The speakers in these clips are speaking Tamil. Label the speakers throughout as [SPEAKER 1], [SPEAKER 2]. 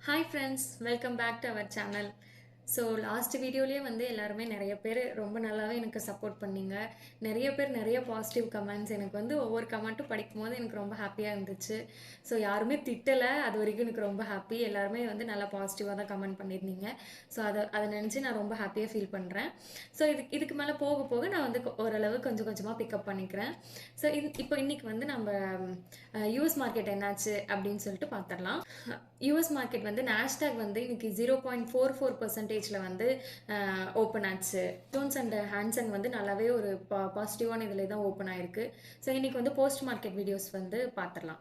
[SPEAKER 1] Hi friends, welcome back to our channel. So last வீடியோலேயே வந்து எல்லாருமே நிறைய பேர் ரொம்ப நல்லாவே எனக்கு சப்போர்ட் பண்ணீங்க. நிறைய பேர் நிறைய பாசிட்டிவ் கமெண்ட்ஸ் எனக்கு வந்து ஒவ்வொரு கமெண்ட்டும் படிக்கும்போது எனக்கு ரொம்ப ஹாப்பியாக இருந்துச்சு. ஸோ யாருமே திட்டலை, அது வரைக்கும் எனக்கு ரொம்ப ஹாப்பி. எல்லாருமே வந்து நல்லா பாசிட்டிவாக தான் கமெண்ட் பண்ணியிருந்தீங்க. ஸோ அதை நினச்சி நான் ரொம்ப ஹாப்பியாக ஃபீல் பண்ணுறேன். ஸோ இதுக்கு மேலே போக போக நான் வந்து ஓரளவு கொஞ்சம் கொஞ்சமாக பிக்கப் பண்ணிக்கிறேன். ஸோ இப்போ இன்னைக்கு வந்து நம்ம யூஎஸ் மார்க்கெட் என்னாச்சு அப்படின்னு சொல்லிட்டு பார்த்துடலாம். யூஎஸ் மார்க்கெட் வந்து நாஸ்டாக் வந்து இன்னைக்கு 0.44% வந்து ஓப்பன் ஆச்சு. ஜோன்ஸ் அண்ட் ஹான்சன் வந்து நல்லாவே ஒரு பாசிட்டிவான இதில் தான் ஓப்பன் ஆயிருக்கு. ஸோ இன்னைக்கு வந்து போஸ்ட் மார்க்கெட் வீடியோஸ் வந்து பார்த்துடலாம்.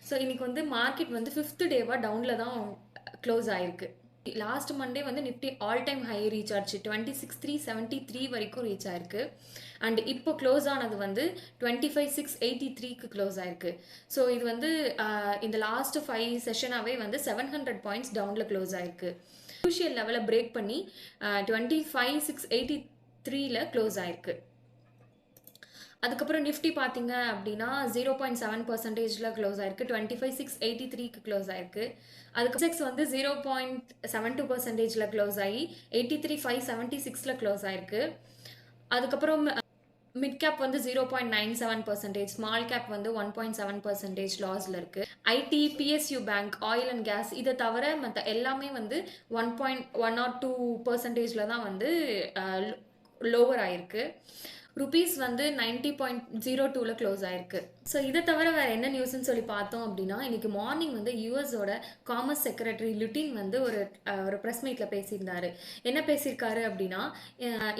[SPEAKER 1] ஸோ இன்னைக்கு வந்து மார்க்கெட் வந்து 5th டேவாக டவுனில் தான் க்ளோஸ் ஆயிருக்கு. லாஸ்ட் மண்டே வந்து Nifty all time high reach ஆச்சு, 26,373 வரைக்கும் ரீச் ஆயிருக்கு. அண்ட் இப்போ க்ளோஸ் ஆனது வந்து 25,683க்கு க்ளோஸ் ஆயிருக்கு. ஸோ இது வந்து இந்த லாஸ்ட் 5 செஷனாகவே வந்து 700 பாயிண்ட்ஸ் டவுனில் க்ளோஸ் ஆயிருக்கு. க்ரூஷியல் லெவலை பிரேக் பண்ணி 25,683ல க்ளோஸ் ஆயிருக்கு. அதுக்கப்புறம் நிஃப்டி பார்த்தீங்க அப்படின்னா 0.7%ல க்ளோஸ் ஆயிருக்கு, 25,683க்கு க்ளோஸ் ஆயிருக்கு. அதுக்கு செக்ஸ் வந்து 0.72%ல க்ளோஸ் ஆகி 83,576ல க்ளோஸ் ஆயிருக்கு. அதுக்கப்புறம் மிட் கேப் வந்து 0.97%, ஸ்மால் கேப் வந்து 1.7% லாஸ்ல இருக்கு. IT, PSU bank, oil and gas இதை தவிர மற்ற எல்லாமே வந்து 1.1 or 2%ல தான் வந்து லோவர் ஆயிருக்கு. ருபீஸ் வந்து 90.02ல க்ளோஸ் ஆயிருக்கு. ஸோ இதை தவிர வேறு என்ன நியூஸ்ன்னு சொல்லி பார்த்தோம் அப்படின்னா, இன்னைக்கு மார்னிங் வந்து யூஎஸோட காமர்ஸ் செக்ரட்டரி லுட்டின் வந்து ஒரு ப்ரெஸ் மீட்டில் பேசியிருந்தாரு. என்ன பேசியிருக்காரு அப்படின்னா,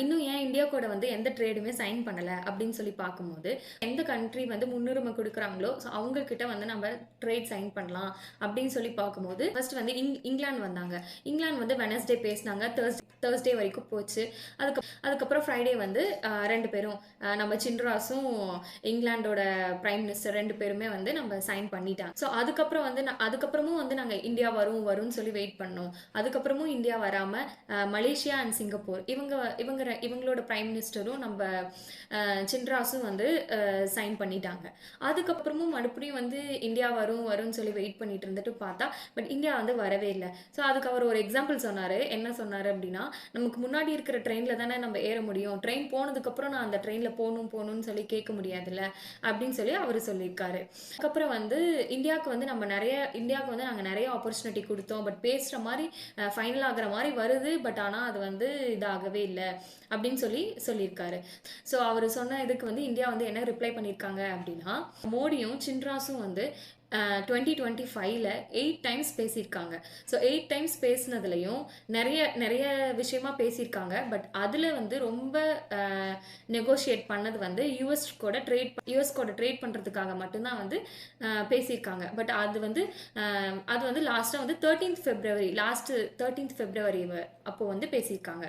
[SPEAKER 1] இன்னும் ஏன் இந்தியா கூட வந்து எந்த ட்ரேடுமே சைன் பண்ணலை அப்படின்னு சொல்லி பார்க்கும்போது, எந்த கண்ட்ரி வந்து முன்னுரிமை கொடுக்குறாங்களோ ஸோ அவங்கக்கிட்ட வந்து நம்ம ட்ரேட் சைன் பண்ணலாம் அப்படின்னு சொல்லி பார்க்கும்போது, ஃபர்ஸ்ட் வந்து இங்கிலாந்து வந்தாங்க. இங்கிலாந்து வந்து வெனஸ்டே பேசினாங்க, தேர்ஸ்டே வரைக்கும் போச்சு. அதுக்கப்புறம் ஃப்ரைடே வந்து ரெண்டு பேரும் நம்ம சின்ராஸும் இங்கிலாண்டோட பிரைம் மினிஸ்டர் ரெண்டு பேருமே வந்து நம்ம சைன் பண்ணிட்டாங்க. ஸோ அதுக்கப்புறமும் வந்து நாங்கள் இந்தியா வரும்னு சொல்லி வெயிட் பண்ணோம். அதுக்கப்புறமும் இந்தியா வராமல் மலேசியா அண்ட் சிங்கப்பூர் இவங்களோட பிரைம் மினிஸ்டரும் நம்ம சின்ராஸும் வந்து சைன் பண்ணிட்டாங்க. அதுக்கப்புறமும் மறுபடியும் வந்து இந்தியா வரும்னு சொல்லி வெயிட் பண்ணிட்டு இருந்துட்டு பார்த்தா பட் இந்தியா வந்து வரவே இல்லை. ஸோ அதுக்கு அவர் ஒரு எக்ஸாம்பிள் சொன்னார். என்ன சொன்னார் அப்படின்னா, நமக்கு முன்னாடி இருக்கிற ட்ரெயினில் தானே நம்ம ஏற முடியும், ட்ரெயின் போனதுக்கப்புறம் நான் அந்த ட்ரெயினில் போகணும்னு சொல்லி கேட்க முடியாதுல்ல அப்படின்னு சொல்லி அவர் சொல்லியிருக்காரு. அதுக்கப்புறம் வந்து இந்தியாவுக்கு வந்து நாங்கள் நிறைய ஆப்பர்ச்சுனிட்டி கொடுத்தோம், பட் பேசுகிற மாதிரி ஃபைனல் ஆகிற மாதிரி வருது, பட் ஆனால் அது வந்து இதாகவே இல்லை அப்படின்னு சொல்லியிருக்காரு. ஸோ அவர் சொன்ன இதுக்கு வந்து இந்தியா வந்து என்ன ரிப்ளை பண்ணியிருக்காங்க அப்படின்னா, மோடியும் சின்ராஸும் வந்து 2025ல 8 டைம்ஸ் பேசியிருக்காங்க. ஸோ 8 டைம்ஸ் பேசினதுலையும் நிறைய விஷயமா பேசியிருக்காங்க. பட் அதில் வந்து ரொம்ப நெகோஷியேட் பண்ணது வந்து யூஎஸ் கூட ட்ரேட் பண்ணுறதுக்காக மட்டும்தான் வந்து பேசியிருக்காங்க. பட் அது வந்து லாஸ்ட்டாக வந்து 13th February அப்போ வந்து பேசியிருக்காங்க.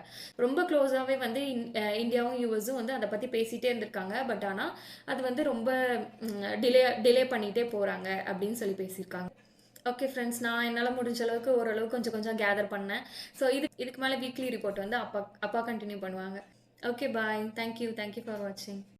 [SPEAKER 1] ரொம்ப க்ளோஸாகவே வந்து இந்தியாவும் யூஎஸும் வந்து அதை பற்றி பேசிகிட்டே இருந்திருக்காங்க. பட் ஆனால் அது வந்து ரொம்ப டிலே பண்ணிகிட்டே போகிறாங்க அப்படின்னு சொல்லி பேசியிருக்காங்க. ஓகே ஃப்ரெண்ட்ஸ், நான் என்னால் முடிஞ்ச அளவுக்கு ஓரளவுக்கு கொஞ்சம் கேதர் பண்ணேன். ஸோ இதுக்கு மேலே வீக்லி ரிப்போர்ட் வந்து அப்பா கண்டினியூ பண்ணுவாங்க. Okay bye. தேங்க்யூ ஃபார் வாட்சிங்.